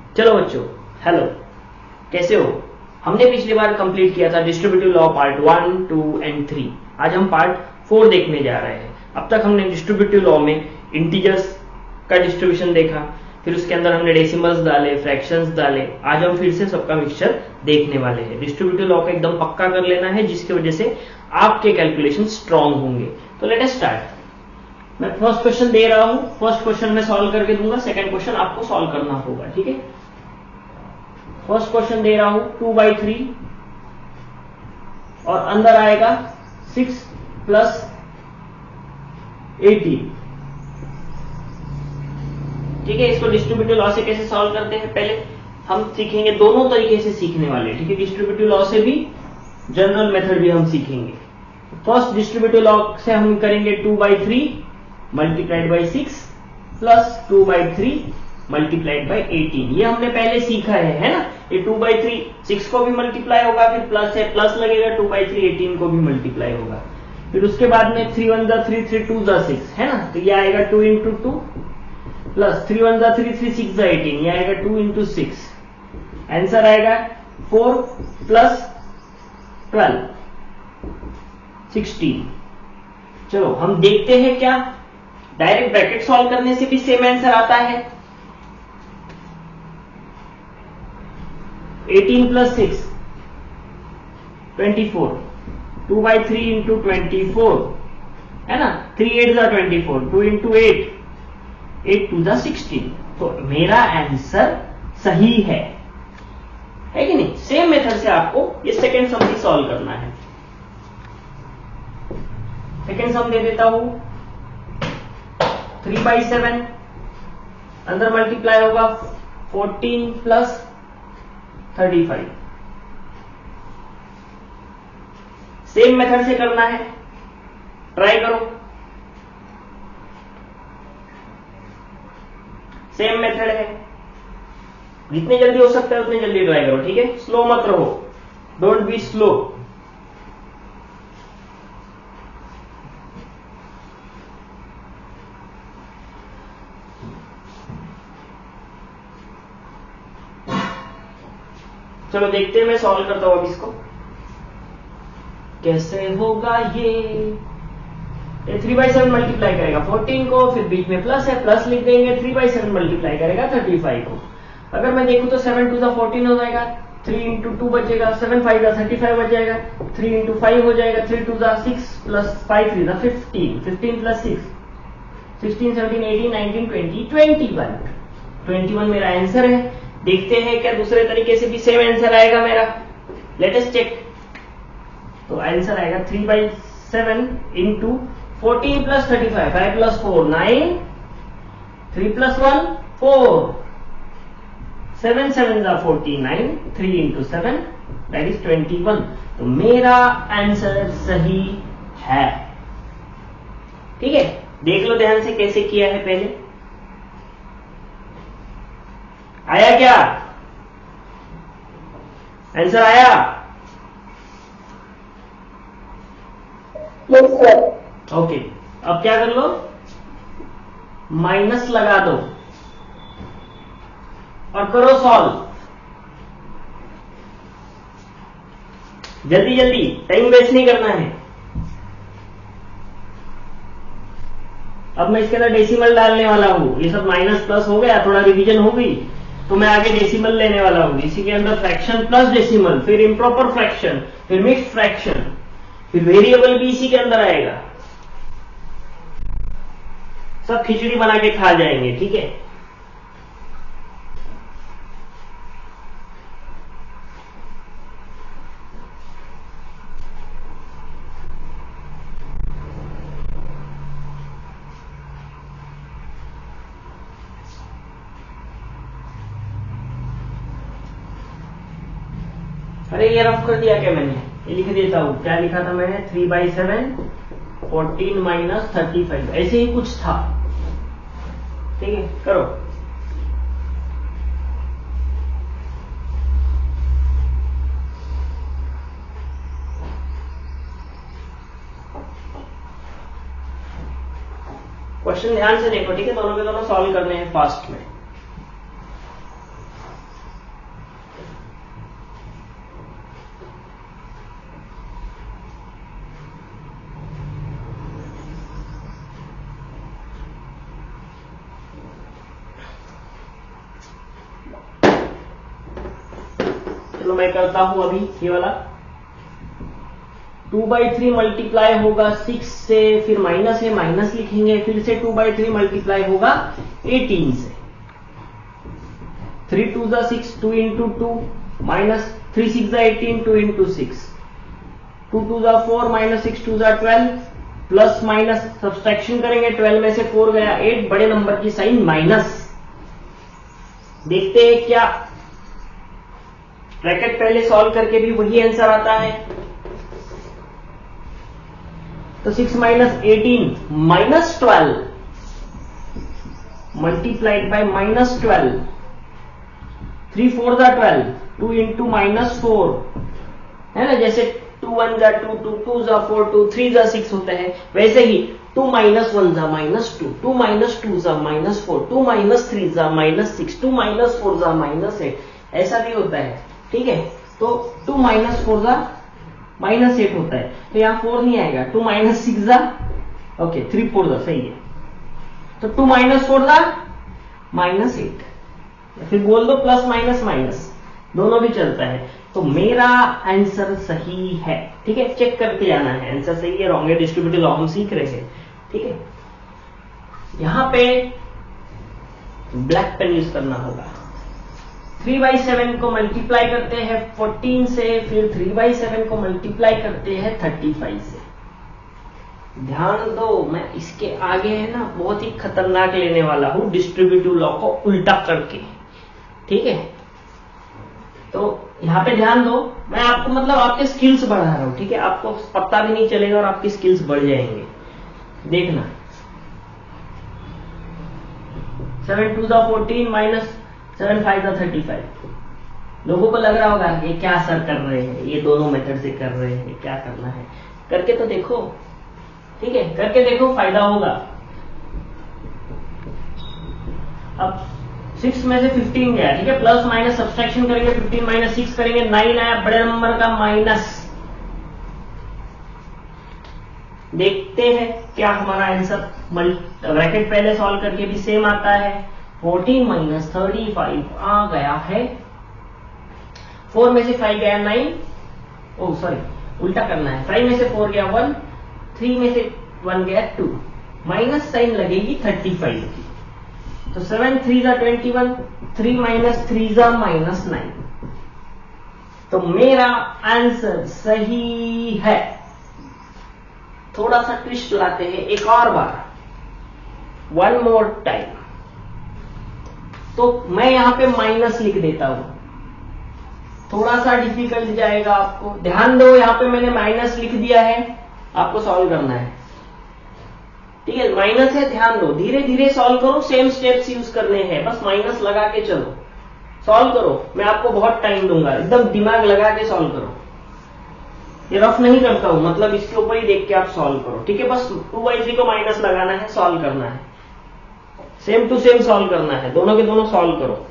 चलो बच्चों, हेलो, कैसे हो? हमने पिछली बार कंप्लीट किया था डिस्ट्रीब्यूटिव लॉ पार्ट 1, 2 एंड 3। आज हम पार्ट 4 देखने जा रहे हैं। अब तक हमने डिस्ट्रीब्यूटिव लॉ में इंटीजर्स का डिस्ट्रीब्यूशन देखा, फिर उसके अंदर हमने डेसिमल्स डाले, फ्रैक्शंस डाले। आज हम फिर से सबका मिक्सचर देखने वाले हैं। डिस्ट्रीब्यूटिव लॉ का एकदम पक्का कर लेना है, जिसकी वजह से आपके कैलकुलेशन स्ट्रांग होंगे। तो लेट अस स्टार्ट। मैं फर्स्ट क्वेश्चन दे रहा हूं, फर्स्ट क्वेश्चन मैं सॉल्व करके दूंगा, सेकंड क्वेश्चन आपको सॉल्व करना होगा, ठीक है? फर्स्ट क्वेश्चन दे रहा हूं 2/3 और अंदर आएगा 6 + 18, ठीक है? इसको डिस्ट्रीब्यूटिव लॉ से कैसे सॉल्व करते हैं पहले हम सीखेंगे। दोनों तरीके से सीखने वाले, ठीक है? डिस्ट्रीब्यूटिव लॉ से भी, जनरल मेथड भी हम सीखेंगे। फर्स्ट डिस्ट्रीब्यूटिव लॉ से हम करेंगे 2/3 multiplied by 6 plus 2/3 multiplied by 18। ये हमने पहले सीखा है ना? ये 2/3 6 को भी मल्टीप्लाई होगा, फिर प्लस है, प्लस लगेगा, 2/3 18 को भी मल्टीप्लाई होगा। फिर उसके बाद में 3 1 = 3, 3 2 = 6, है ना? तो ये आएगा 2 × 2 प्लस 3 1 = 3, 3 6 = 18, ये आएगा 2 × 6। आंसर आएगा 4 + 12 16। चलो हम देखते हैं क्या डायरेक्ट ब्रैकेट सॉल्व करने से भी सेम आंसर आता है। 18 + 6 24, 2/3 × 24, है ना? 3 8 = 24, 2 × 8, 8 2 = 16। तो मेरा आंसर सही है कि नहीं? सेम मेथड से आपको ये सेकेंड सम भी सॉल्व करना है। सेकेंड सम दे देता हूं 3/7, अंदर मल्टीप्लाई होगा 14 + 35। सेम मेथड से करना है, ट्राई करो। सेम मेथड है, जितने जल्दी हो सकता है उतने जल्दी ट्राई करो, ठीक है? स्लो मत रहो, डोंट बी स्लो। चलो देखते हैं, मैं सॉल्व करता हूं अब इसको कैसे होगा। ये 3/7 मल्टीप्लाई करेगा 14 को, फिर बीच में प्लस है, प्लस लिख देंगे। 3/7 मल्टीप्लाई करेगा 35 को। अगर मैं देखूं तो 7 2 = 14 हो जाएगा, 3 × 2 बचेगा, 7 5 = 35 बच जाएगा, 3 × 5 हो जाएगा, 3 2 = 6 प्लस 5 3 = 15, 15 + 6 16 17 18 19 20 21 21 मेरा आंसर है। देखते हैं क्या दूसरे तरीके से भी सेम आंसर आएगा मेरा। Let us check. तो आंसर आएगा 3/7 × 14 + 35, 5 + 4 9, 3 + 1 4, 7 7 = 49, 3 × 7 that is 21। तो मेरा आंसर सही है, ठीक है? देख लो ध्यान से कैसे किया है पहले। आया क्या आंसर? आया? Yes sir. ओके, अब क्या कर लो, माइनस लगा दो और करो सॉल्व। जल्दी जल्दी, टाइम वेस्ट नहीं करना है। अब मैं इसके अंदर डेसिमल डालने वाला हूं। ये सब माइनस प्लस हो गया, थोड़ा रिवीजन हो गई, तो मैं आगे डेसिमल लेने वाला हूं। इसी के अंदर फ्रैक्शन प्लस डेसिमल, फिर इम्प्रॉपर फ्रैक्शन, फिर मिक्स्ड फ्रैक्शन, फिर वेरिएबल भी इसी के अंदर आएगा। सब खिचड़ी बना के खा जाएंगे, ठीक है? अरे ये रफ कर दिया क्या मैंने? ये लिख देता हूं। क्या लिखा था मैंने? 3/7 14 - 35, ऐसे ही कुछ था, ठीक है? करो। क्वेश्चन ध्यान से देखो, ठीक है? दोनों के दोनों सॉल्व करने हैं फास्ट में। चलो मैं करता हूं अभी ये वाला। 2/3 मल्टीप्लाई होगा 6 से, फिर माइनस है माइनस लिखेंगे, फिर से 2/3 मल्टीप्लाई होगा 18 से। 3 2 6, 2 into 2 minus 3 6 18, 2 into 6, 2 2 4 minus 6 2 12, plus minus subtraction करेंगे, 12 में से 4 गया 8, बड़े नंबर की साइन माइनस। देखते हैं क्या ब्रैकेट पहले सॉल्व करके भी वही आंसर आता है। तो 6 minus 18 minus 12 multiplied by minus 12, 3 4 12, 2 into minus 4 है ना, जैसे 2 1 जा 2 2, 2 जा 4 2, 3 जा 6 होता है, वैसे ही 2 माइनस 1 जा माइनस 2, 2 माइनस 2 जा माइनस 4, 2 माइनस 3 जा माइनस 6, 2 माइनस 4 जा माइनस 8, ऐसा भी होता है। ठीक है, तो 2 माइनस 4 जा माइनस 8 होता है, तो यहाँ 4 नहीं आएगा, 2 माइनस 6 जा ओके 3 4 जा सही है, तो 2 माइनस 4 जा माइनस 8, फिर बोल दो प्लस माइनस माइनस दोनों भी चलता है। तो मेरा आंसर सही है। ठीक है, चेक करके जाना है आंसर सही है रॉन्ग है, डिस्ट्रीब्यूटिव लॉ हम सीख रहे हैं। ठीक है, यहां पे ब्लैक पेन यूज करना होगा। 3/7 को मल्टीप्लाई करते हैं 14 से, फिर 3/7 को मल्टीप्लाई करते हैं 35 से। ध्यान दो, मैं इसके आगे है ना बहुत ही खतरनाक लेने वाला हूं, डिस्ट्रीब्यूटिव लॉ को उल्टा करके। ठीक है, तो यहां पे ध्यान दो, मैं आपको मतलब आपके स्किल्स बढ़ा रहा हूं। ठीक है, आपको पता भी नहीं चलेगा और आपकी स्किल्स बढ़ जाएंगे। देखना 7 2 14 माइनस 7 5 35। लोगों को लग रहा होगा ये क्या सर कर रहे हैं, ये दोनों मेथड से कर रहे हैं, क्या करना है, करके तो देखो। ठीक है, करके देखो, फायदा होगा। अब 6 में से 15 गया, ठीक है, प्लस माइनस सब्सट्रैक्शन करेंगे, 15 माइनस 6 करेंगे, 9 आया, बड़े नंबर का माइनस। देखते हैं क्या हमारा आंसर ब्रैकेट पहले सॉल्व करके भी सेम आता है। 14 माइनस 35 आ गया है, 4 में से 5 गया 9, ओ सॉरी उल्टा करना है, 5 में से 4 गया 1, 3 में से 1 गया 2, माइनस साइन लगेगी 35 की। तो 7 3 जा 21, 3 माइनस 3 जा माइनस 9। तो मेरा आंसर सही है। थोड़ा सा ट्विस्ट लाते हैं एक और बार, वन मोर टाइम। तो मैं यहां पे माइनस लिख देता हूं, थोड़ा सा डिफिकल्ट जाएगा आपको। ध्यान दो, यहां पे मैंने माइनस लिख दिया है, आपको सॉल्व करना है। ठीक है, माइनस है, ध्यान दो, धीरे धीरे सॉल्व करो, सेम स्टेप्स यूज करने हैं, बस माइनस लगा के चलो, सॉल्व करो। मैं आपको बहुत टाइम दूंगा, एकदम दिमाग लगा के सॉल्व करो। ये रफ नहीं करता हूं, मतलब इसके ऊपर ही देख के आप सॉल्व करो। ठीक है, बस 2/3 को माइनस लगाना है, सॉल्व करना है, सेम टू सेम सॉल्व करना है, दोनों के दोनों सॉल्व करो।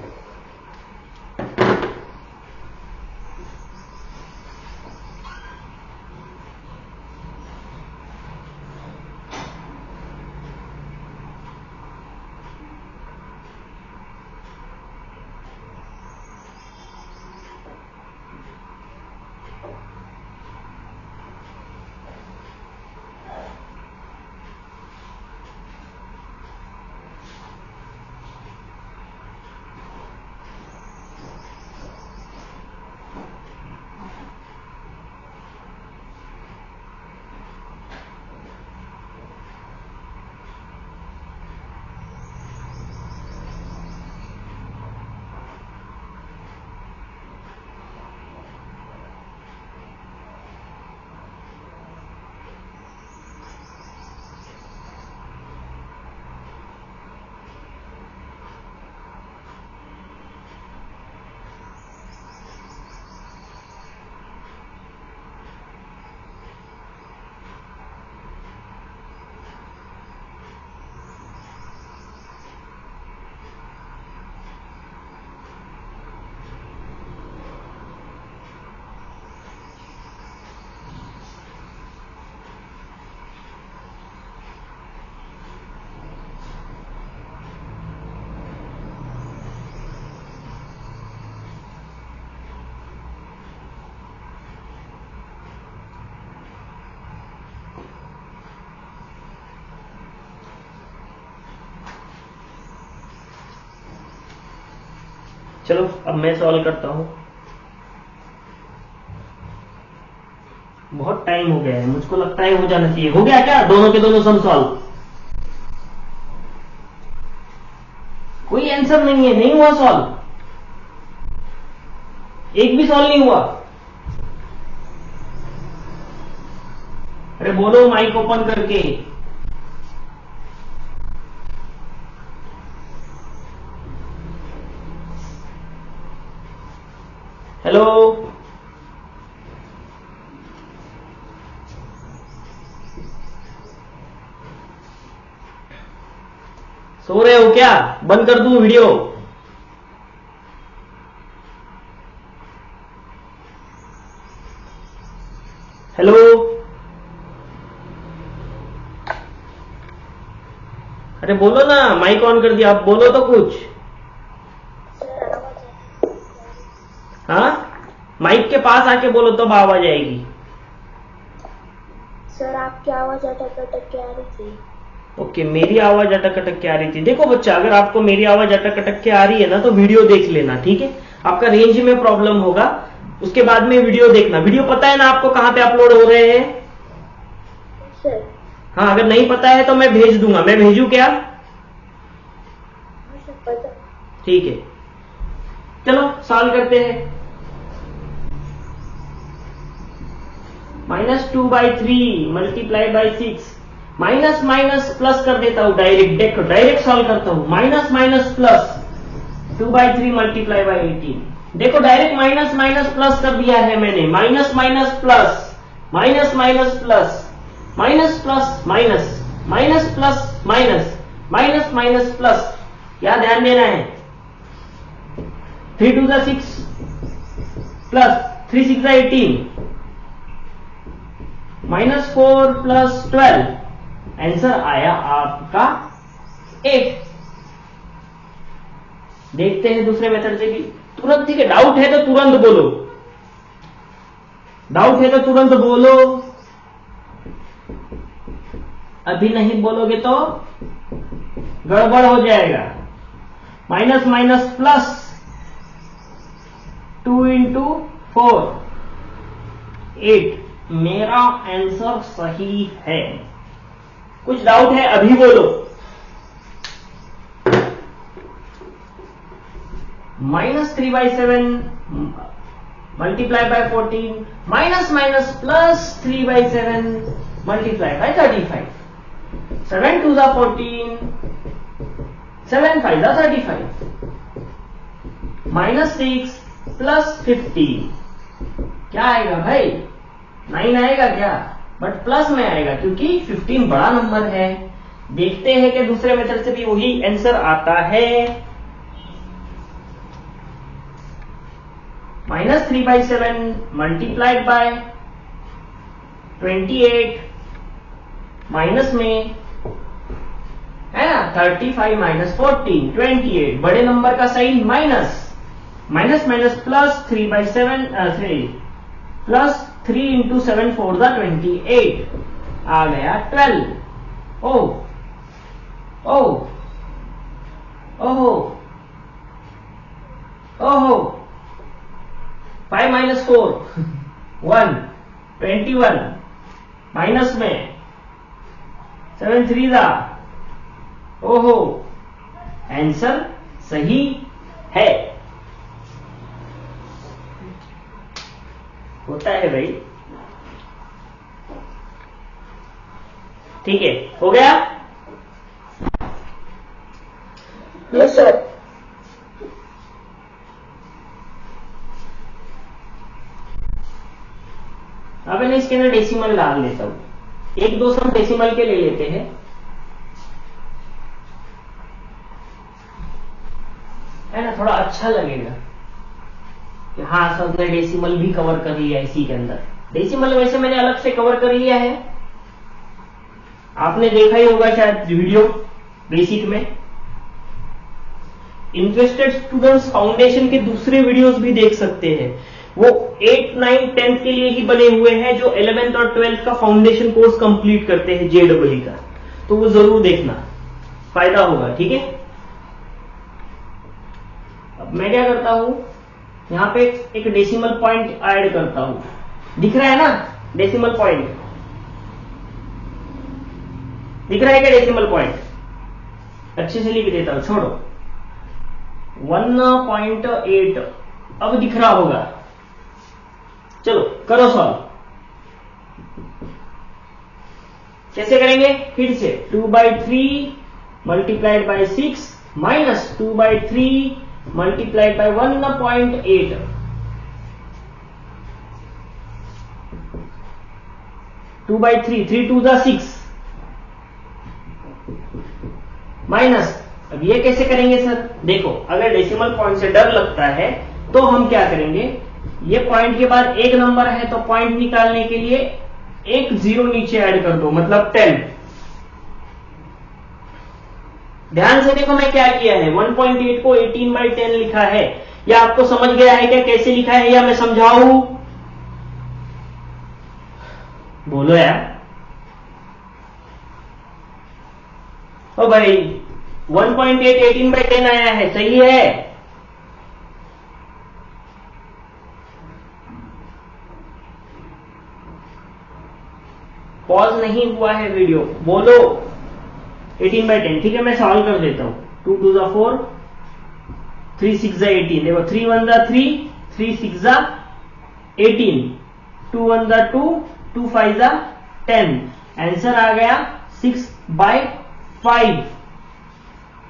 चलो अब मैं सॉल्व करता हूं। बहुत टाइम हो गया है, मुझको लगता है हो जाना चाहिए। हो गया क्या दोनों के दोनों सम सॉल्व? कोई आंसर नहीं है, नहीं हुआ सॉल्व, एक भी सॉल्व नहीं हुआ। अरे बोलो माइक ओपन करके। हेलो, सो रहे हो क्या? बंद कर दूं वीडियो? हेलो, अरे बोलो ना, माइक ऑन कर दिया, आप बोलो तो कुछ। हाँ, माइक के पास आके बोलो तब आवाज आएगी। सर आपकी आवाज अटक अटक के आ रही थी। ओके, मेरी आवाज अटक अटक के आ रही थी। देखो बच्चा, अगर आपको मेरी आवाज अटक अटक के आ रही है ना तो वीडियो देख लेना, ठीक है? आपका रेंज में प्रॉब्लम होगा, उसके बाद में वीडियो देखना। वीडियो पता है ना आपको कहां पे अपलोड हो रहे हैं? सर हाँ, अगर नहीं पता है तो मैं भेज दूंगा। मैं भेजू क्या? पता। ठीक है, चलो सॉल्व करते हैं। -2/3 multiply by 6, minus minus plus कर देता हूं डायरेक्ट। देखो डायरेक्ट सॉल्व करता हूं। Minus minus plus 2/3 multiply by 18। देखो डायरेक्ट माइनस माइनस प्लस कर दिया है मैंने। Minus minus plus, minus minus plus, minus plus minus, minus plus minus, minus minus plus. क्या ध्यान देना है? 3 2 6 प्लस 3 6 18, -4 प्लस 12। आंसर आया आपका 8। देखते हैं दूसरे मेथड से भी तुरंत, ठीक है? डाउट है तो तुरंत बोलो, डाउट है तो तुरंत बोलो। अभी नहीं बोलोगे तो गड़बड़ हो जाएगा। Minus minus plus 2 into 4 8। मेरा आंसर सही है। कुछ डाउट है अभी बोलो। -3/7 multiply by 14, minus minus plus 3/7 multiply by 35। 7 2 14, 7 5 35, -6 plus 15। क्या आएगा भाई? 9 आएगा क्या? बट प्लस में आएगा क्योंकि 15 बड़ा नंबर है। देखते हैं कि दूसरे मेथड से भी वही आंसर आता है। -3/7 मल्टीप्लाइड बाय 28, माइनस में है ना 35 - 14 28। बड़े नंबर का sign minus, minus minus plus 3/7 3 plus 3 into 7 4 28 आ गया 12। ओ ओ ओहो ओहो 5 - 4 1 21, माइनस में 7 3 ओहो, आंसर सही है। होता है भाई, ठीक है? हो गया? Yes sir. अब मैं इसके अंदर डेसिमल डाल लेता हूं। एक दो सम डेसिमल के ले लेते हैं, है ना? थोड़ा अच्छा लगेगा कि हाँ सर ने डेसिमल भी कवर कर लिया इसी के अंदर। डेसिमल वैसे मैंने अलग से कवर कर लिया है, आपने देखा ही होगा शायद वीडियो बेसिक में। इंटरेस्टेड स्टूडेंट्स फाउंडेशन के दूसरे वीडियोस भी देख सकते हैं। वो 8 9 10 के लिए ही बने हुए हैं, जो 11th और 12th का फाउंडेशन कोर्स कंप्लीट करते हैं JEE का। तो वो जरूर देखना, फायदा होगा, ठीक है? अब मैं क्या करता हूं, यहां पे एक डेसिमल पॉइंट ऐड करता हूं, दिख रहा है ना डेसिमल पॉइंट, दिख रहा है क्या डेसिमल पॉइंट? अच्छे से लिख देता हूं, छोड़ो 1.8 अब दिख रहा होगा। चलो करो सॉल्व, कैसे करेंगे? फिर से 2/3 multiplied by 6 minus 2/3 multiplied by 1.8, 2/3, 3 2 6 minus. अब ये कैसे करेंगे सर? देखो अगर डेसिमल पॉइंट से डर लगता है तो हम क्या करेंगे, ये पॉइंट के बाद एक नंबर है तो पॉइंट निकालने के लिए एक जीरो नीचे ऐड कर दो, मतलब 10। ध्यान से देखो मैं क्या किया है, 1.8 को 18/10 लिखा है। या आपको समझ गया है क्या कैसे लिखा है, या मैं समझाऊं? बोलो यार। ओ भाई 1.8 18/10 आया है, सही है? पॉज नहीं हुआ है वीडियो, बोलो 18/10। ठीक है मैं सॉल्व कर देता हूं। 2 2 4, 3 6 18, देखो 3 1 3, 3 6 18, 2 1 2, 2 5 10, आंसर आ गया 6/5।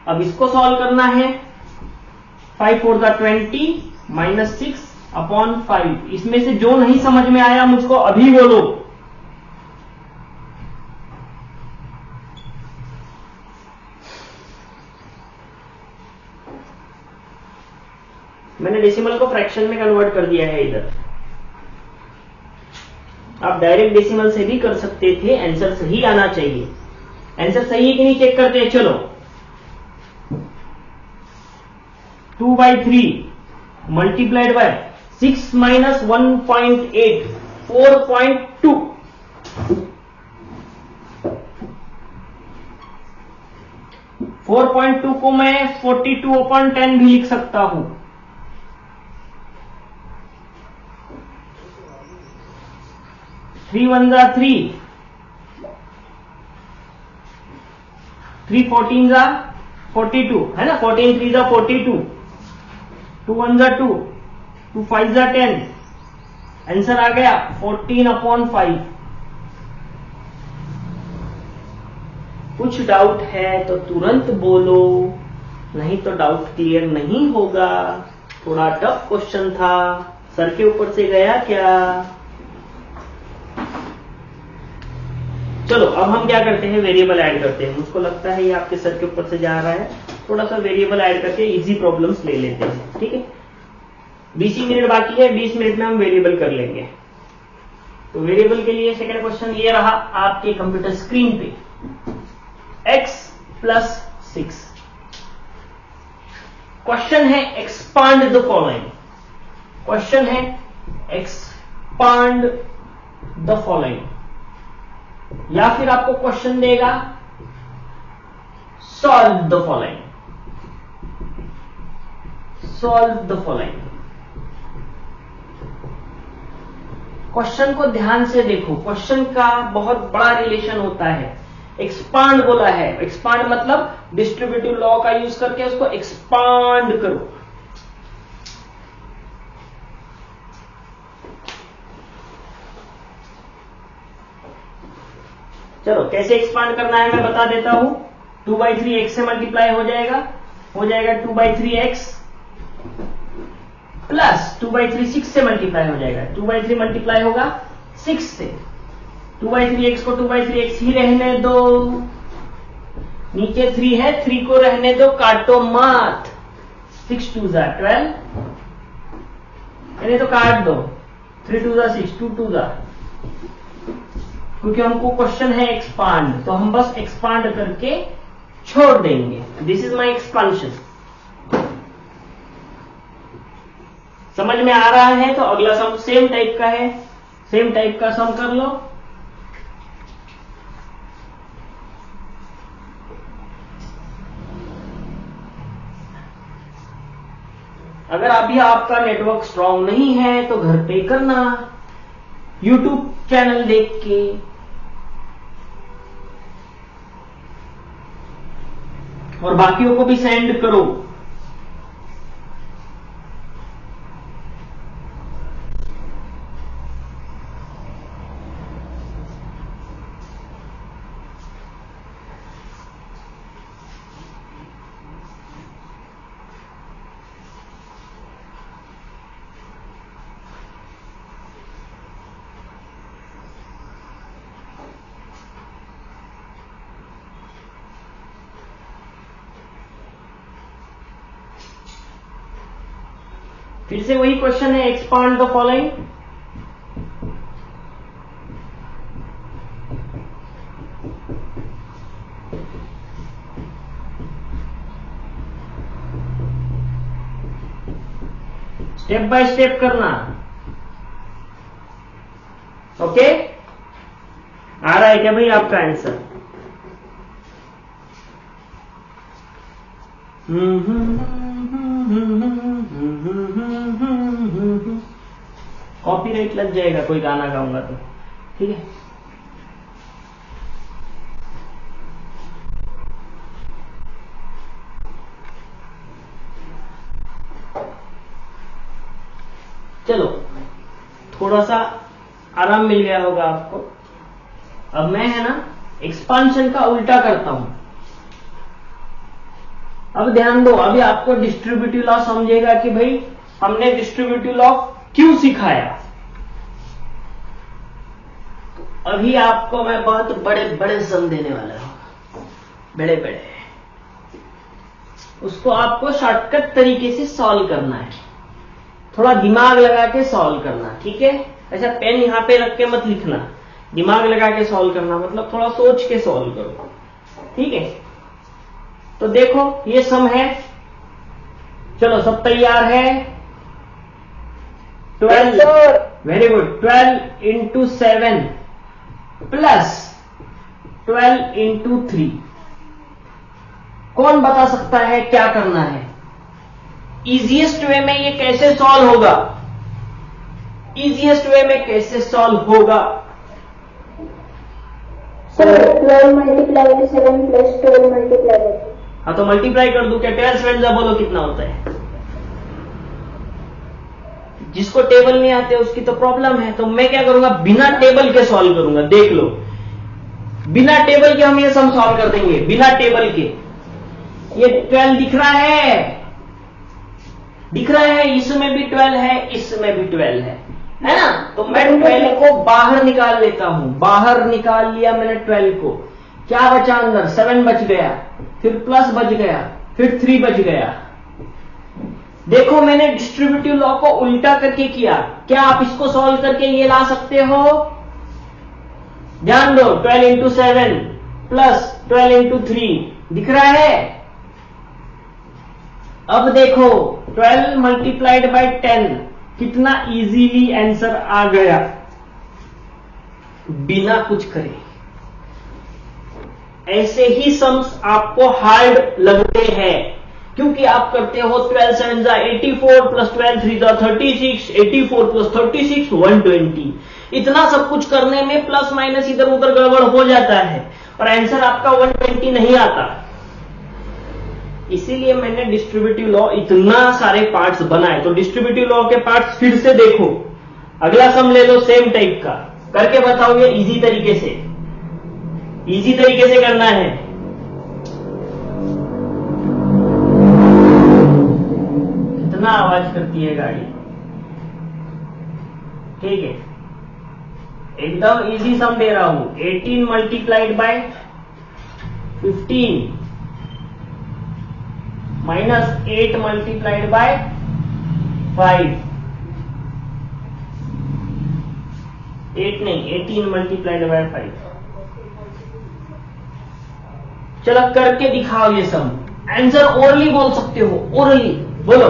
अब इसको सॉल्व करना है, 5 4 20 माइनस 6/5। इसमें से जो नहीं समझ में आया मुझको अभी बोलो। मैंने डेसिमल को फ्रैक्शन में कन्वर्ट कर दिया है इधर। आप डायरेक्ट डेसिमल से भी कर सकते थे, आंसर सही आना चाहिए। आंसर सही है कि नहीं चेक करते हैं, चलो 2/3 मल्टीप्लाइड बाय 6 माइनस 1.8, 4.2। 4.2 को मैं 42/10 भी लिख सकता हूं। 3 1 3, 3 14 42 है ना, 14 3 42, 2 1 2, 2 5 10, आंसर आ गया 14/5। कुछ डाउट है तो तुरंत बोलो, नहीं तो डाउट क्लियर नहीं होगा। थोड़ा टफ क्वेश्चन था, सर के ऊपर से गया क्या? चलो अब हम क्या करते हैं, वेरिएबल ऐड करते हैं। मुझको लगता है ये आपके सर के ऊपर से जा रहा है, थोड़ा सा वेरिएबल ऐड करके इजी प्रॉब्लम्स ले लेते हैं। ठीक है 20 ही मिनट बाकी है, 20 मिनट में हम वेरिएबल कर लेंगे। तो वेरिएबल के लिए सेकंड क्वेश्चन ये रहा आपके कंप्यूटर स्क्रीन पे, x + 6। क्वेश्चन है एक्सपांड द फॉलोइंग, क्वेश्चन है एक्सपांड द फॉलोइंग, या फिर आपको क्वेश्चन देगा solve the following, solve the following. Question को ध्यान से देखो, क्वेश्चन का बहुत बड़ा रिलेशन होता है। एक्सपांड बोला है, एक्सपांड मतलब डिस्ट्रीब्यूटिव लॉ का यूज करके उसको एक्सपांड करो। चलो कैसे एक्सपांड करना है मैं बता देता हूं। 2/3 x से मल्टीप्लाई हो जाएगा 2/3x प्लस 2/3 6 से मल्टीप्लाई हो जाएगा, 2/3 मल्टीप्लाई होगा 6 से। 2/3x को 2/3x ही रहने दो, नीचे 3 है 3 को रहने दो, काटो मत। 6 2 12, यानी तो काट दो, 3 2 6, 2 2 क्योंकि हमको क्वेश्चन है एक्सपांड, तो हम बस एक्सपांड करके छोड़ देंगे। This is my expansion. समझ में आ रहा है तो अगला सम सेम टाइप का है, सेम टाइप का सम कर लो। अगर अभी आपका नेटवर्क स्ट्रांग नहीं है तो घर पे करना, यूट्यूब चैनल देख के। और बाकियों को भी सेंड करो। फिर से वही क्वेश्चन है, expand the following. Step by step करना। ओके, आ रहा है क्या भाई आपका आंसर? कॉपीराइट लग जाएगा कोई गाना गाऊंगा तो, ठीक है। चलो, थोड़ा सा आराम मिल गया होगा आपको। अब मैं है ना एक्सपांशन का उल्टा करता हूं। अब ध्यान दो, अभी आपको डिस्ट्रीब्यूटिव लॉ समझेगा कि भाई हमने डिस्ट्रीब्यूटिव लॉ क्यों सिखाया। तो अभी आपको मैं बहुत बड़े बड़े सम देने वाला हूं, बड़े बड़े। उसको आपको शॉर्टकट तरीके से सॉल्व करना है, थोड़ा दिमाग लगा के सॉल्व करना, ठीक है। ऐसा पेन यहां पे रख के मत लिखना, दिमाग लगा के सॉल्व करना, मतलब थोड़ा सोच के सॉल्व करो, ठीक है। तो देखो ये सम है, चलो सब तैयार है। 12, very good, 12 into 7 plus 12 into 3। कौन बता सकता है क्या करना है? इजीएस्ट वे में ये कैसे सॉल्व होगा? इजीएस्ट वे में कैसे सॉल्व होगा? Sir 12 multiply by 7 plus 12 multiply by 3। हाँ तो मल्टीप्लाई कर दूं क्या? 12 7 बोलो कितना होता है? जिसको टेबल नहीं आते उसकी तो प्रॉब्लम है। तो मैं क्या करूंगा, बिना टेबल के सॉल्व करूंगा। देख लो, बिना टेबल के हम ये सम सॉल्व कर देंगे, बिना टेबल के। ये 12 दिख रहा है, दिख रहा है, इसमें भी 12 है, इसमें भी 12 है ना। तो मैं 12 को बाहर निकाल लेता हूं, बाहर निकाल लिया मैंने 12 को। क्या बचा अंदर? 7 बच गया, फिर प्लस बच गया, फिर 3 बच गया। देखो मैंने डिस्ट्रीब्यूटिव लॉ को उल्टा करके किया। क्या आप इसको सॉल्व करके ये ला सकते हो? ध्यान दो, 12 इंटू 7 प्लस 12 इंटू 3 दिख रहा है। अब देखो 12 मल्टीप्लाइड बाय 10 कितना इजीली आंसर आ गया बिना कुछ करे। ऐसे ही सम्स आपको हार्ड लगते हैं क्योंकि आप करते हो 12 7 84 प्लस 12 3 36, 84 प्लस 36 120। इतना सब कुछ करने में प्लस माइनस इधर उधर गड़बड़ हो जाता है और आंसर आपका 120 नहीं आता। इसीलिए मैंने डिस्ट्रीब्यूटिव लॉ इतना सारे पार्ट्स बनाए। तो डिस्ट्रीब्यूटिव लॉ के पार्ट्स फिर से देखो। अगला सम ले लो सेम टाइप का, करके बताओ ये इजी तरीके से, इजी तरीके से करना है। कितना आवाज करती है गाड़ी, ठीक है। एकदम इजी सम दे रहा हूं। 18 multiplied bye 15 minus 8 multiplied by 5। 8 नहीं, 18 मल्टीप्लाइड बाय 5। चलो करके दिखाओ ये सम। आंसर ओरली बोल सकते हो, ओरली बोलो।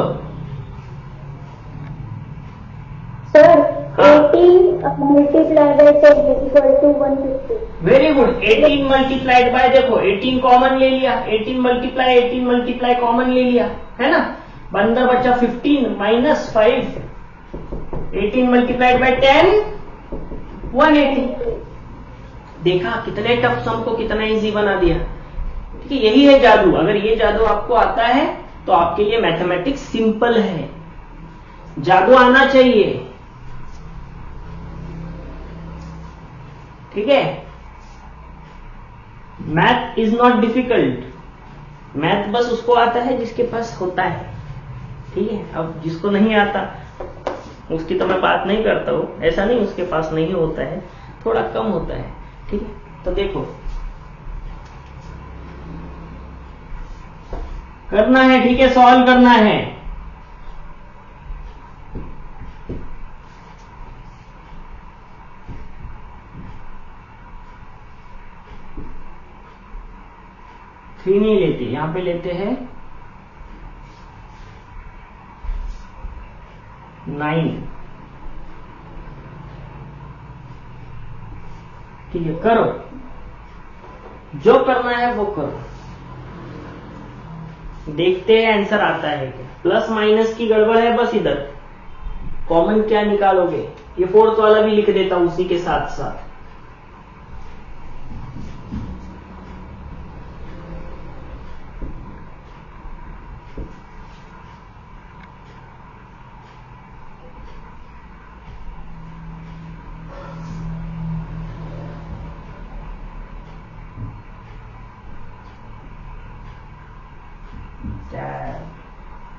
Sir 18 multiply by 10 equal to 150। Very good. 18 multiplied by, देखो 18 कॉमन ले लिया, 18 मल्टीप्लाई कॉमन ले लिया, है ना। अंदर बचा 15 माइनस 5, 18 मल्टीप्लाइड बाय 10, 180। देखा कितने टफ सम को कितना इजी बना दिया। ठीक है, यही है जादू। अगर ये जादू आपको आता है तो आपके लिए मैथमेटिक्स सिंपल है। जादू आना चाहिए। ठीक है, math is not difficult. Math बस उसको आता है जिसके पास होता है। ठीक है, अब जिसको नहीं आता उसकी तो मैं बात नहीं करता हूं। ऐसा नहीं उसके पास नहीं होता है, थोड़ा कम होता है। ठीक है, तो देखो करना है। ठीक है, सॉल्व करना है। थ्री नहीं लेते, यहां पे लेते हैं 9। ठीक है, करो जो करना है वो करो। देखते हैं आंसर आता है क्या। प्लस माइनस की गड़बड़ है बस। इधर कॉमन क्या निकालोगे, ये फोर्थ वाला भी लिख देता हूं उसी के साथ साथ।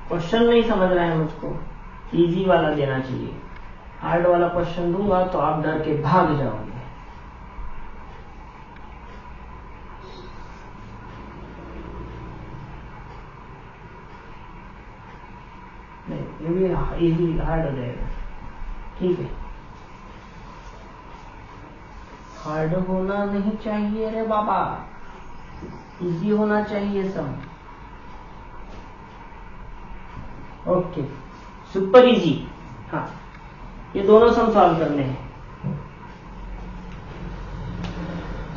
क्वेश्चन नहीं समझ रहा है मुझको, इजी वाला देना चाहिए। हार्ड वाला क्वेश्चन दूंगा तो आप डर के भाग जाओगे। नहीं, ये भी इजी हार्ड हो जाएगा। ठीक है, हार्ड होना नहीं चाहिए रे बाबा, इजी होना चाहिए सब। Okay, super easy. हाँ, ये दोनों सम सॉल्व करने हैं।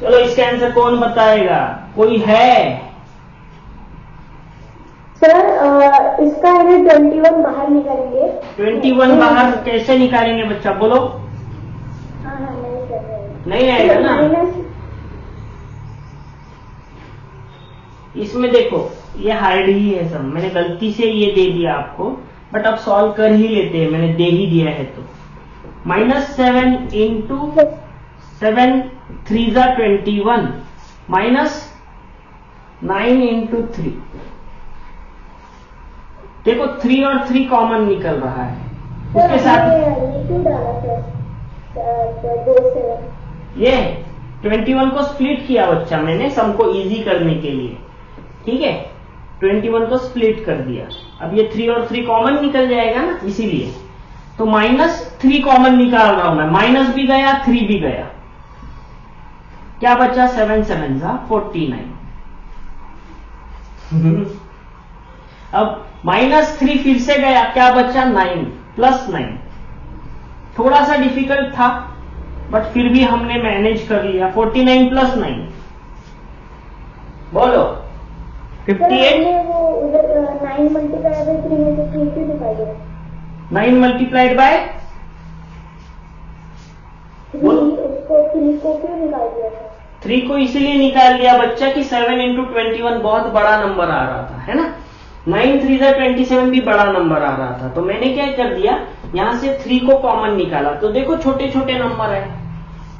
चलो इसका आंसर कौन बताएगा, कोई है? सर इसका 21 बाहर निकालेंगे। 21 बाहर कैसे निकालेंगे बच्चा, बोलो। हाँ नहीं कर रहे, नहीं आएगा ना। इसमें देखो ये हार्ड ही है सब, मैंने गलती से ये दे दिया आपको, बट अब सॉल्व कर ही लेते हैं, मैंने दे ही दिया है तो। -7 इंटू 7 3 जा 21 माइनस 9 इंटू 3। देखो 3 और 3 कॉमन निकल रहा है, उसके साथ ये 21 को स्प्लिट किया बच्चा मैंने सम को इजी करने के लिए। ठीक है, 21 को स्प्लिट कर दिया। अब ये 3 और 3 कॉमन निकल जाएगा ना, इसीलिए तो -3 कॉमन निकाल रहा हूं मैं। माइनस भी गया, 3 भी गया, क्या बचा 7 7 जा 49। अब -3 फिर से गया, क्या बचा 9 प्लस 9। थोड़ा सा डिफिकल्ट था बट फिर भी हमने मैनेज कर लिया। 49 प्लस 9 बोलो 58। 9 मल्टीप्लाइड बाय 3 में से 3 क्यों निकाल 9 मल्टीप्लाइड बाय 3, उसको 3 को क्यों निकाल दिया? 3 को इसीलिए निकाल दिया बच्चा कि 7 इंटू 21 बहुत बड़ा नंबर आ रहा था, है ना। 9 3 जा 27 भी बड़ा नंबर आ रहा था, तो मैंने क्या कर दिया, यहां से 3 को कॉमन निकाला। तो देखो छोटे छोटे नंबर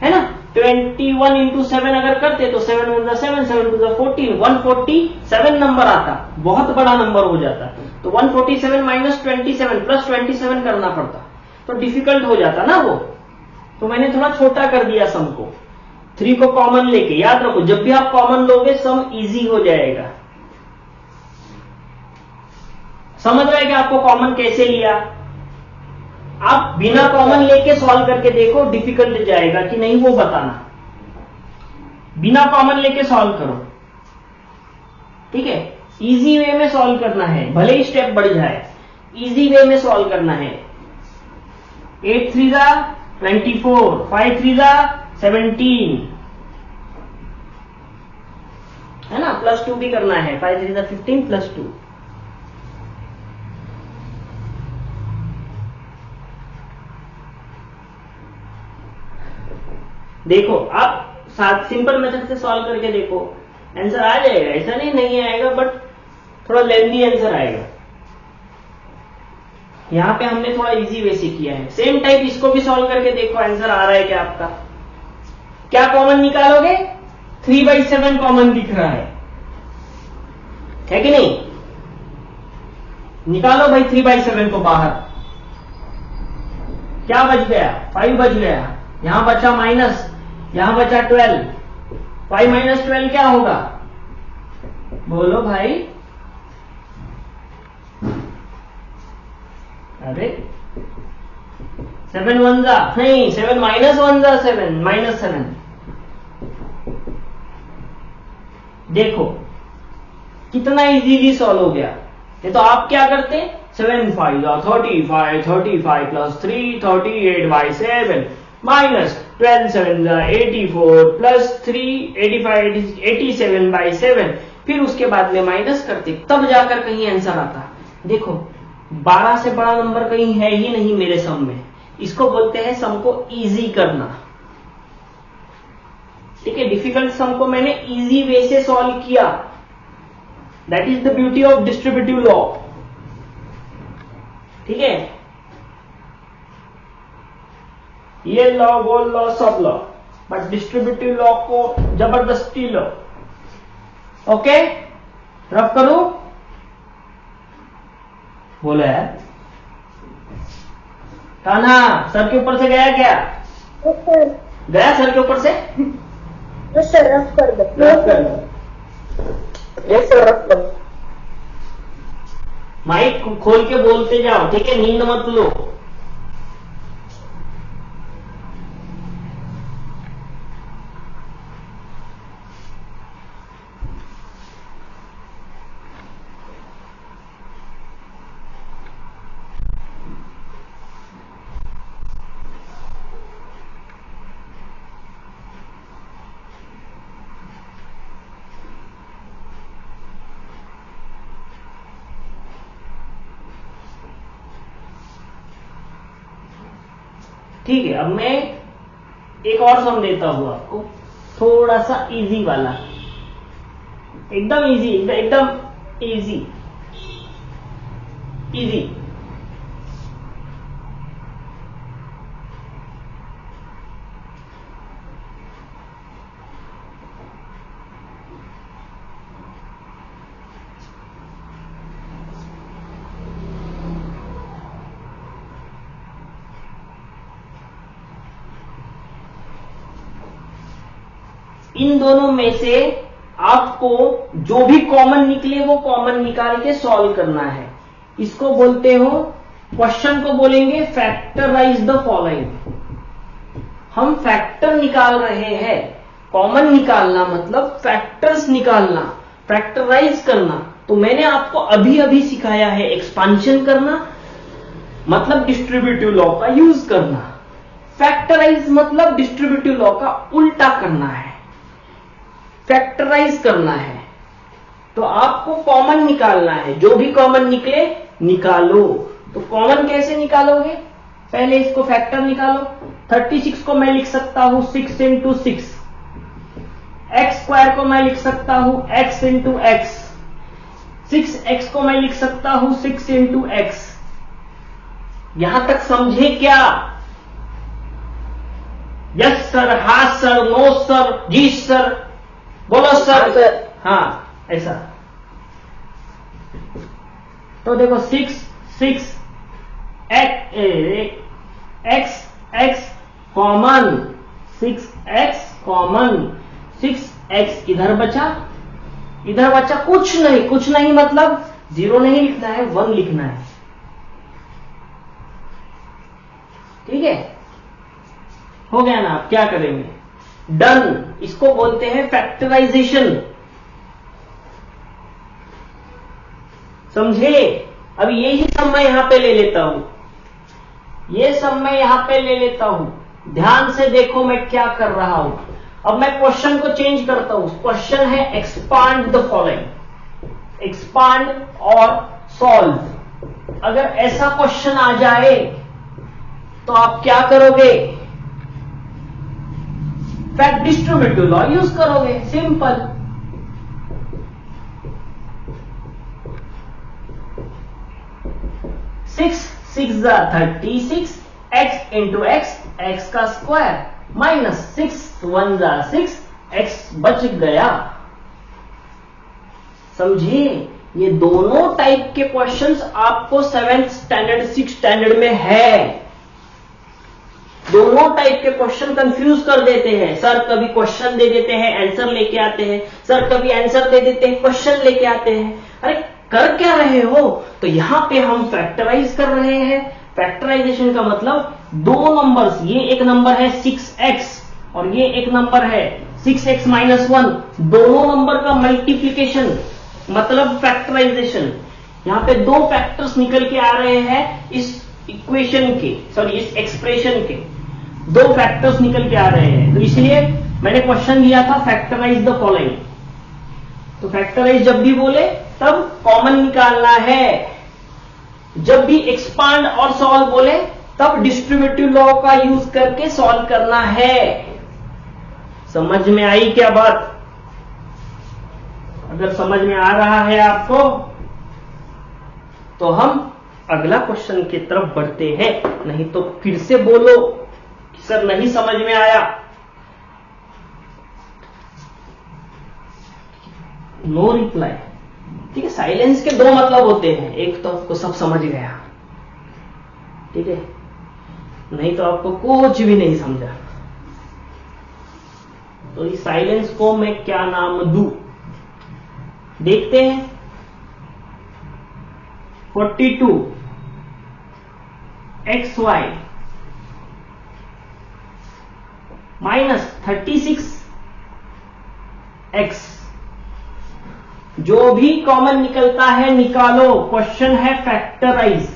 है ना। 21 इंटू 7 अगर करते तो 7 1 जा 7, 7 2 जा 14, 147 नंबर आता, बहुत बड़ा नंबर हो जाता। तो 147 माइनस 27 प्लस 27 करना पड़ता, तो डिफिकल्ट हो जाता ना वो। तो मैंने थोड़ा छोटा कर दिया सम को, 3 को कॉमन लेके। याद रखो जब भी आप कॉमन लोगे सम इजी हो जाएगा। समझ रहे हैं कि आपको कॉमन कैसे लिया। आप बिना कॉमन लेके सॉल्व करके देखो, डिफिकल्ट जाएगा कि नहीं वो बताना। बिना कॉमन लेके सॉल्व करो, ठीक है। इजी वे में सॉल्व करना है, भले ही स्टेप बढ़ जाए, इजी वे में सॉल्व करना है। 8 3 जा 24, 5 3 जा 17, है ना। +2 भी करना है, 5 3 जा 15 +2। देखो आप सिंपल मेथड से सॉल्व करके देखो, आंसर आ जाएगा, ऐसा नहीं आएगा, बट थोड़ा लेंथी आंसर आएगा। यहां पे हमने थोड़ा इजी वे से किया है। सेम टाइप इसको भी सॉल्व करके देखो, आंसर आ रहा है क्या आपका? क्या कॉमन निकालोगे? 3/7 कॉमन दिख रहा है कि नहीं? निकालो भाई 3/7 को बाहर। क्या बच गया? 5 बच गया। यहां बचा माइनस, यहां बचा 12। 5 - 12 क्या होगा? बोलो भाई। अरे 7 1 जा नहीं, 7 -1 जा 7 -7। देखो कितना इजीली सॉल्व हो गया। ये तो आप क्या करते? 7 5 जा 35, 35 प्लस 3 38/7 माइनस 12 7 जा 84 प्लस 3 85 87/7, फिर उसके बाद में माइनस करते, तब जाकर कहीं आंसर आता। देखो 12 से बड़ा नंबर कहीं है ही नहीं मेरे सम में। इसको बोलते हैं सम को इजी करना। ठीक है, डिफिकल्ट सम को मैंने इजी वे से सॉल्व किया। That is the beauty of distributive law. ठीक है, ये लॉ वो लॉ सब लॉ, बट डिस्ट्रीब्यूटिव लॉ को जबरदस्ती लो। ओके, रफ करूं? बोलो यार। कान्हा सर के ऊपर से गया क्या? सर गया सर के ऊपर से? सर रफ कर दो। रफ कर दो। यस सर रफ कर दो। माइक खोल के बोलते जाओ, ठीक है? नींद मत लो। ठीक है, अब मैं एक और सम देता हूं आपको, थोड़ा सा इजी वाला, एकदम इजी, एकदम इजी इजी। इन दोनों में से आपको जो भी कॉमन निकले वो कॉमन निकाल के सॉल्व करना है। इसको बोलते हो, क्वेश्चन को बोलेंगे फैक्टराइज द फॉलोइंग। हम फैक्टर निकाल रहे हैं। कॉमन निकालना मतलब फैक्टर्स निकालना, फैक्टराइज करना। तो मैंने आपको अभी अभी सिखाया है एक्सपांशन करना, मतलब डिस्ट्रीब्यूटिव लॉ का यूज करना। फैक्टराइज मतलब डिस्ट्रीब्यूटिव लॉ का उल्टा करना है, फैक्टराइज करना है। तो आपको कॉमन निकालना है, जो भी कॉमन निकले निकालो। तो कॉमन कैसे निकालोगे? पहले इसको फैक्टर निकालो। 36 को मैं लिख सकता हूं 6 × 6, x² को मैं लिख सकता हूं x × x, 6x को मैं लिख सकता हूं 6 × x। यहां तक समझे क्या? यस सर, हाँ सर, नो सर, जी सर, बोलो सर। हाँ ऐसा। तो देखो 6 6 x common, 6x common, 6x इधर बचा, इधर बचा कुछ नहीं मतलब 0 नहीं लिखना है, 1 लिखना है। ठीक है, हो गया ना? आप क्या करेंगे? डन। इसको बोलते हैं फैक्टराइजेशन। समझे? अब यही सब मैं यहां पे ले लेता हूं, ये सब मैं यहां पे ले लेता हूं। ध्यान से देखो मैं क्या कर रहा हूं। अब मैं क्वेश्चन को चेंज करता हूं। क्वेश्चन है एक्सपांड द फॉलोइंग, एक्सपांड और सॉल्व। अगर ऐसा क्वेश्चन आ जाए तो आप क्या करोगे? फैक्ट डिस्ट्रीब्यूटिव लॉ यूज करोगे, सिंपल। 6 जा 36, x इंटू एक्स का स्क्वायर माइनस 6 1 जा 6, x बच गया। समझिए, ये दोनों टाइप के क्वेश्चंस आपको 7th स्टैंडर्ड 6th स्टैंडर्ड में है। दोनों टाइप के क्वेश्चन कंफ्यूज कर देते हैं। सर कभी क्वेश्चन दे देते हैं, आंसर लेके आते हैं, सर कभी आंसर दे देते हैं, क्वेश्चन लेके आते हैं। अरे कर क्या रहे हो? तो यहां पे हम फैक्टराइज कर रहे हैं। फैक्टराइजेशन का मतलब दो नंबर्स, ये एक नंबर है 6x और ये एक नंबर है 6x माइनस 1, दोनों नंबर का मल्टीप्लीकेशन मतलब फैक्टराइजेशन। यहां पे दो फैक्टर्स निकल के आ रहे हैं इस इक्वेशन के, सॉरी इस एक्सप्रेशन के दो फैक्टर्स निकल के आ रहे हैं। तो इसलिए मैंने क्वेश्चन दिया था फैक्टराइज द फॉलोइंग। तो फैक्टराइज जब भी बोले तब कॉमन निकालना है, जब भी एक्सपांड और सॉल्व बोले तब डिस्ट्रीब्यूटिव लॉ का यूज करके सॉल्व करना है। समझ में आई क्या बात? अगर समझ में आ रहा है आपको तो हम अगला क्वेश्चन की तरफ बढ़ते हैं, नहीं तो फिर से बोलो कि सर नहीं समझ में आया। नो रिप्लाई, ठीक है। साइलेंस के दो मतलब होते हैं, एक तो आपको सब समझ गया, ठीक है, नहीं तो आपको कुछ भी नहीं समझा। तो इस साइलेंस को मैं क्या नाम दूं? देखते हैं। 42 xy माइनस 36 x, जो भी कॉमन निकलता है निकालो। क्वेश्चन है फैक्टराइज।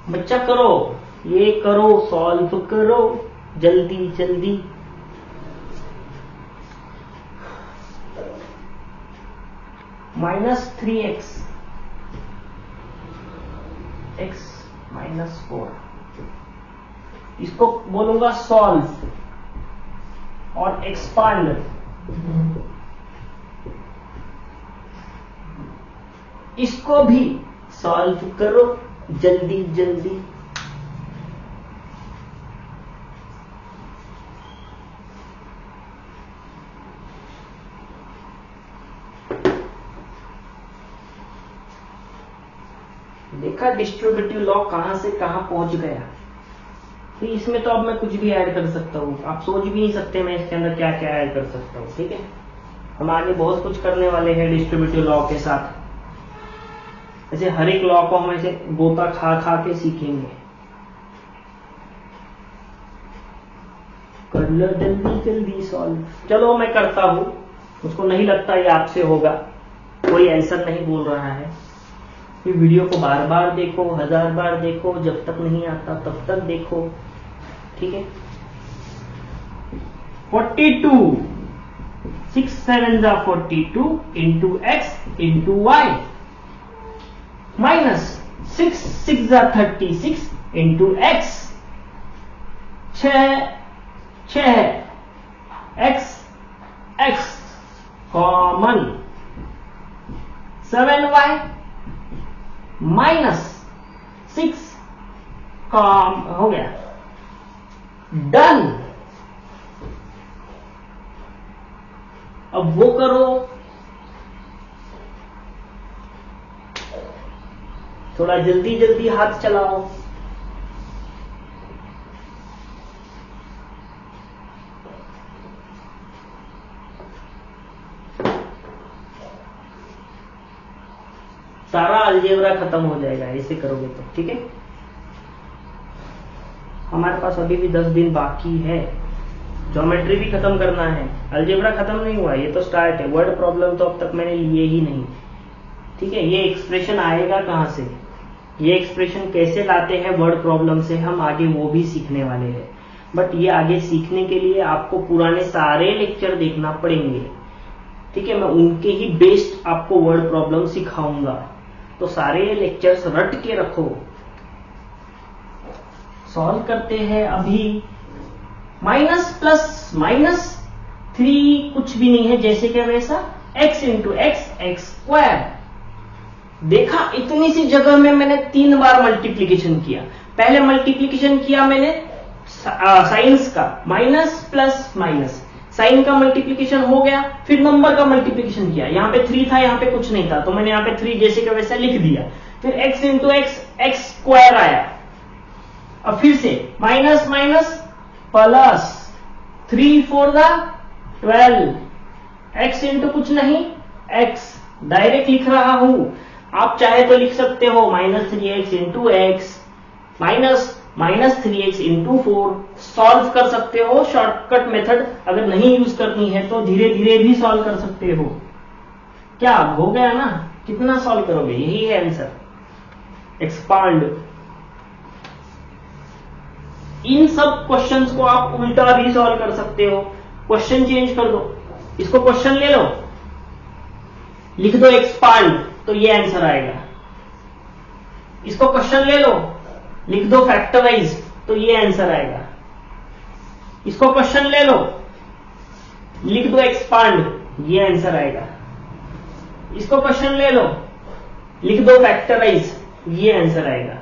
बच्चा करो, ये करो, सॉल्व करो जल्दी जल्दी। माइनस 3x x माइनस 4, इसको बोलूंगा सॉल्व और एक्सपांड। इसको भी सॉल्व करो जल्दी जल्दी। देखा डिस्ट्रीब्यूटिव लॉ कहां से कहां पहुंच गया। तो इसमें तो अब मैं कुछ भी ऐड कर सकता हूं, आप सोच भी नहीं सकते मैं इसके अंदर क्या क्या ऐड कर सकता हूं, ठीक है। हम आगे बहुत कुछ करने वाले हैं डिस्ट्रीब्यूटिव लॉ के साथ। ऐसे हर एक लॉ को हम ऐसे गोता खा खा के सीखेंगे। कर लो जल्दी जल्दी सॉल्व। चलो मैं करता हूं, मुझको नहीं लगता ये आपसे होगा, कोई आंसर नहीं बोल रहा है। ये वीडियो को बार बार देखो, 1000 बार देखो, जब तक नहीं आता तब तक देखो, ठीक है। 42 6 7 जा 42 into x into y minus 6 6 जा 36 into x 6 x common 7y minus 6 common हो गया, डन। अब वो करो, थोड़ा जल्दी जल्दी हाथ चलाओ। सारा अलजेब्रा खत्म हो जाएगा ऐसे करोगे तो, ठीक है। हमारे पास अभी भी 10 दिन बाकी है। ज्योमेट्री भी खत्म करना है, अलजेब्रा खत्म नहीं हुआ, ये तो स्टार्ट है। वर्ड प्रॉब्लम तो अब तक मैंने लिए ही नहीं, ठीक है। ये एक्सप्रेशन आएगा कहां से, ये एक्सप्रेशन कैसे लाते हैं वर्ड प्रॉब्लम से, हम आगे वो भी सीखने वाले हैं। बट ये आगे सीखने के लिए आपको पुराने सारे लेक्चर देखना पड़ेंगे, ठीक है। मैं उनके ही बेस्ड आपको वर्ड प्रॉब्लम सिखाऊंगा। तो सारे लेक्चर्स रट के रखो। सॉल्व करते हैं अभी। माइनस प्लस माइनस 3 कुछ भी नहीं है, जैसे क्या वैसा, x इंटू एक्स स्क्वायर। देखा, इतनी सी जगह में मैंने 3 बार मल्टीप्लीकेशन किया। पहले मल्टीप्लीकेशन किया मैंने साइंस का, माइनस प्लस माइनस, साइन का मल्टीप्लीकेशन हो गया, फिर नंबर का मल्टीप्लीकेशन किया। यहाँ पे 3 था, यहाँ पे कुछ नहीं था, तो मैंने यहाँ पे 3 जैसे का वैसा लिख दिया। फिर x इंटू एक्स स्क्वायर आया। अब फिर से minus minus plus 3 4 12, x into कुछ नहीं, x डायरेक्ट लिख रहा हूं। आप चाहे तो लिख सकते हो minus 3x into x, minus 3x into 4, solve कर सकते हो शॉर्टकट मेथड। अगर नहीं यूज करनी है तो धीरे धीरे भी सॉल्व कर सकते हो। क्या हो गया ना, कितना सॉल्व करोगे, यही है आंसर। एक्सपांड। इन सब क्वेश्चंस को आप उल्टा भी सॉल्व कर सकते हो। क्वेश्चन चेंज कर दो, इसको क्वेश्चन ले लो, लिख दो एक्सपांड, तो ये आंसर आएगा। इसको क्वेश्चन ले लो, लिख दो फैक्टराइज, तो ये आंसर आएगा। इसको क्वेश्चन ले लो, लिख दो एक्सपांड, ये आंसर आएगा। इसको क्वेश्चन ले लो, लिख दो फैक्टराइज, ये आंसर आएगा।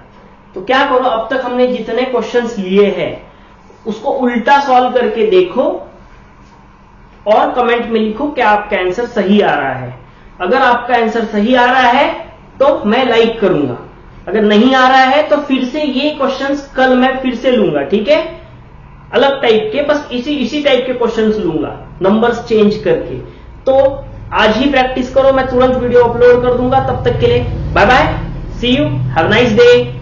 तो क्या करो, अब तक हमने जितने क्वेश्चंस लिए हैं उसको उल्टा सॉल्व करके देखो और कमेंट में लिखो क्या आपका आंसर सही आ रहा है। अगर आपका आंसर सही आ रहा है तो मैं लाइक करूंगा, अगर नहीं आ रहा है तो फिर से ये क्वेश्चंस कल मैं फिर से लूंगा, ठीक है, अलग टाइप के, बस इसी टाइप के क्वेश्चंस लूंगा, नंबर्स चेंज करके। तो आज ही प्रैक्टिस करो, मैं तुरंत वीडियो अपलोड कर दूंगा। तब तक के लिए bye bye, see you, have nice day.